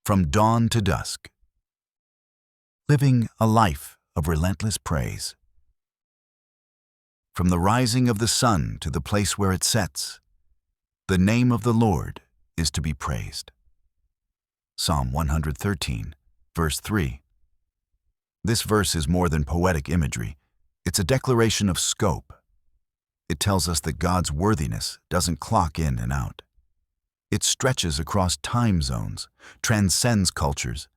From dawn to dusk. Living a life of relentless praise. From the rising of the sun to the place where it sets, the name of the Lord is to be praised. Psalm 113, verse 3. This verse is more than poetic imagery. It's a declaration of scope. It tells us that God's worthiness doesn't clock in and out. It stretches across time zones, transcends cultures,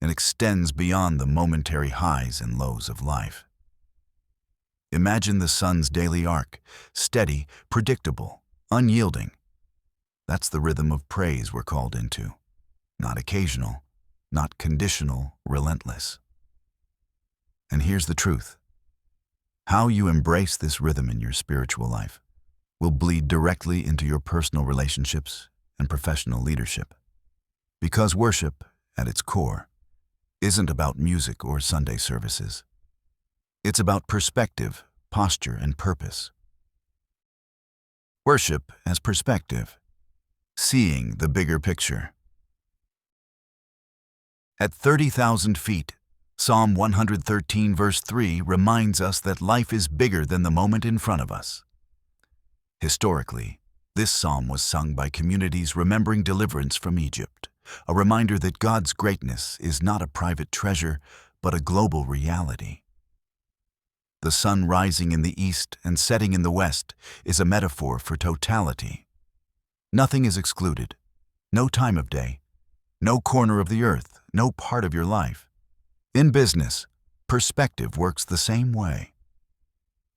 and extends beyond the momentary highs and lows of life. Imagine the sun's daily arc, steady, predictable, unyielding. That's the rhythm of praise we're called into. Not occasional, not conditional, relentless. And here's the truth. How you embrace this rhythm in your spiritual life will bleed directly into your personal relationships and professional leadership. Because worship, at its core, isn't about music or Sunday services. It's about perspective, posture, and purpose. Worship as perspective, seeing the bigger picture. At 30,000 feet, Psalm 113 verse 3 reminds us that life is bigger than the moment in front of us. Historically, this psalm was sung by communities remembering deliverance from Egypt, a reminder that God's greatness is not a private treasure, but a global reality. The sun rising in the east and setting in the west is a metaphor for totality. Nothing is excluded, no time of day, no corner of the earth, no part of your life. In business, perspective works the same way.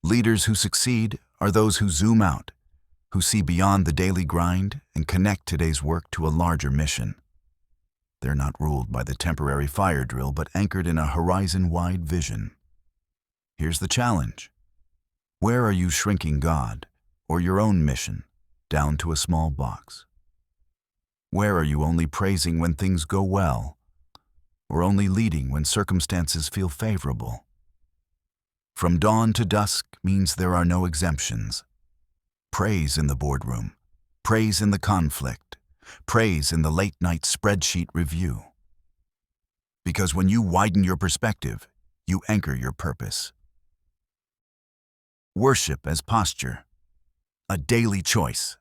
Leaders who succeed are those who zoom out, who see beyond the daily grind and connect today's work to a larger mission. They're not ruled by the temporary fire drill, but anchored in a horizon-wide vision. Here's the challenge. Where are you shrinking God or your own mission down to a small box? Where are you only praising when things go well, or only leading when circumstances feel favorable? From dawn to dusk means there are no exemptions. Praise in the boardroom, praise in the conflict, praise in the late-night spreadsheet review. Because when you widen your perspective, you anchor your purpose. Worship as posture, a daily choice.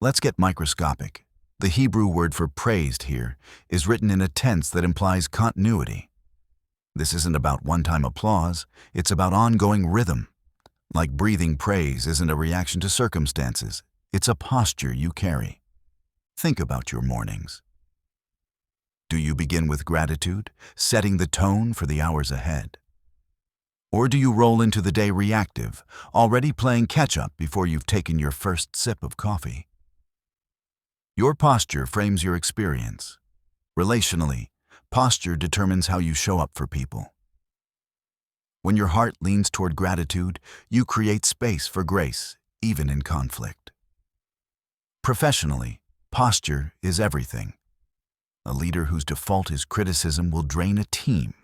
Let's get microscopic. The Hebrew word for praised here is written in a tense that implies continuity. This isn't about one-time applause, it's about ongoing rhythm. Like breathing, praise isn't a reaction to circumstances, it's a posture you carry. Think about your mornings. Do you begin with gratitude, setting the tone for the hours ahead? Or do you roll into the day reactive, already playing catch-up before you've taken your first sip of coffee? Your posture frames your experience. Relationally, posture determines how you show up for people. When your heart leans toward gratitude, you create space for grace, even in conflict. Professionally, posture is everything. A leader whose default is criticism will drain a team.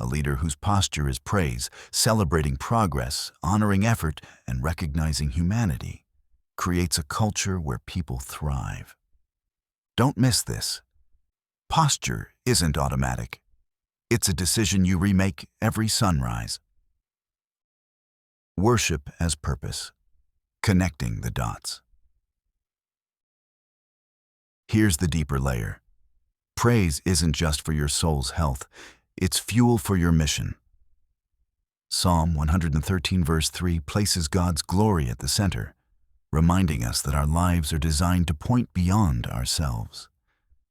A leader whose posture is praise, celebrating progress, honoring effort, and recognizing humanity, creates a culture where people thrive. Don't miss this. Posture isn't automatic. It's a decision you remake every sunrise. Worship as purpose, connecting the dots. Here's the deeper layer. Praise isn't just for your soul's health, it's fuel for your mission. Psalm 113 verse 3 places God's glory at the center, reminding us that our lives are designed to point beyond ourselves.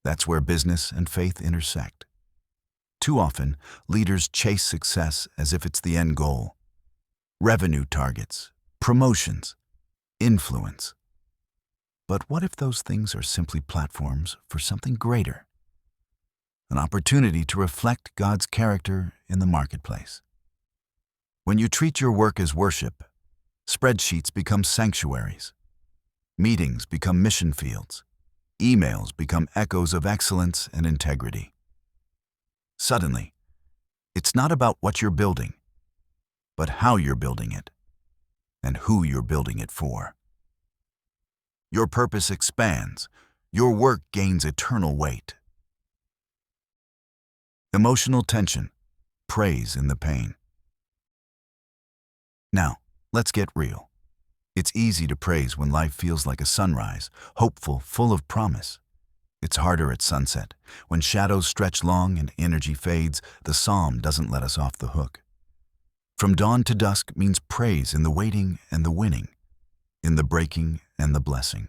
That's where business and faith intersect. Too often, leaders chase success as if it's the end goal. Revenue targets, promotions, influence. But what if those things are simply platforms for something greater? An opportunity to reflect God's character in the marketplace. When you treat your work as worship, spreadsheets become sanctuaries. Meetings become mission fields. Emails become echoes of excellence and integrity. Suddenly, it's not about what you're building, but how you're building it, and who you're building it for. Your purpose expands, Your work gains eternal weight. Emotional tension, praise in the pain. Now, let's get real. It's easy to praise when life feels like a sunrise, hopeful, full of promise. It's harder at sunset. When shadows stretch long and energy fades, the psalm doesn't let us off the hook. From dawn to dusk means praise in the waiting and the winning, in the breaking and the blessing.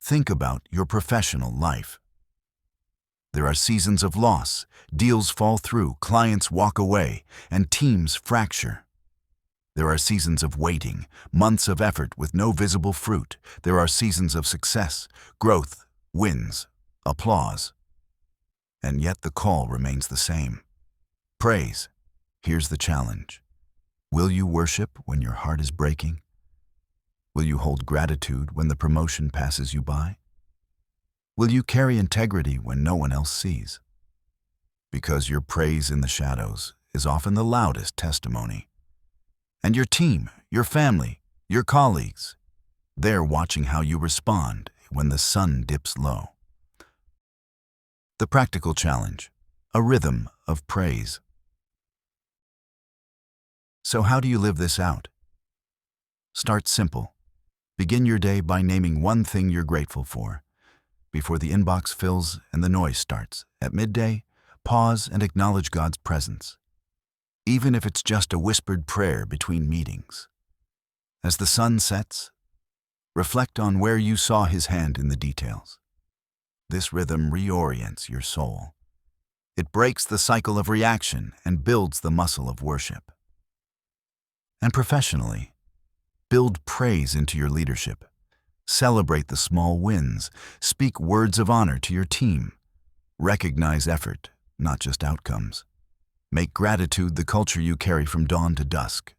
Think about your professional life. There are seasons of loss, deals fall through, clients walk away, and teams fracture. There are seasons of waiting, months of effort with no visible fruit. There are seasons of success, growth, wins, applause. And yet the call remains the same. Praise. Here's the challenge. Will you worship when your heart is breaking? Will you hold gratitude when the promotion passes you by? Will you carry integrity when no one else sees? Because your praise in the shadows is often the loudest testimony. And your team, your family, your colleagues, they're watching how you respond when the sun dips low. The practical challenge, a rhythm of praise. So how do you live this out? Start simple. Begin your day by naming one thing you're grateful for. Before the inbox fills and the noise starts, at midday, pause and acknowledge God's presence, even if it's just a whispered prayer between meetings. As the sun sets, reflect on where you saw His hand in the details. This rhythm reorients your soul. It breaks the cycle of reaction and builds the muscle of worship. And professionally, build praise into your leadership. Celebrate the small wins. Speak words of honor to your team. Recognize effort, not just outcomes. Make gratitude the culture you carry from dawn to dusk.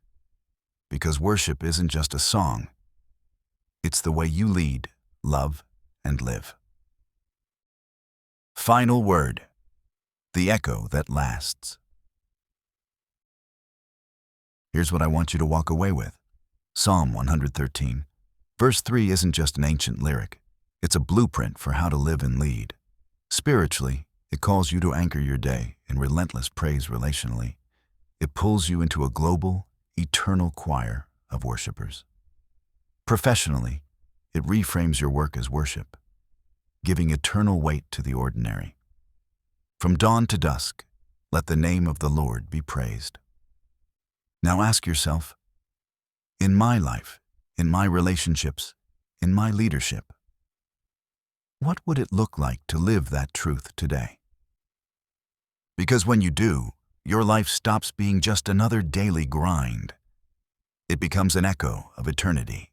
Because worship isn't just a song. It's the way you lead, love, and live. Final word. The echo that lasts. Here's what I want you to walk away with. Psalm 113. Verse 3 isn't just an ancient lyric. It's a blueprint for how to live and lead. Spiritually, it calls you to anchor your day in relentless praise relationally. It pulls you into a global, eternal choir of worshipers. Professionally, it reframes your work as worship, giving eternal weight to the ordinary. From dawn to dusk, let the name of the Lord be praised. Now ask yourself, in my life, in my relationships, in my leadership, what would it look like to live that truth today? Because when you do, your life stops being just another daily grind. It becomes an echo of eternity.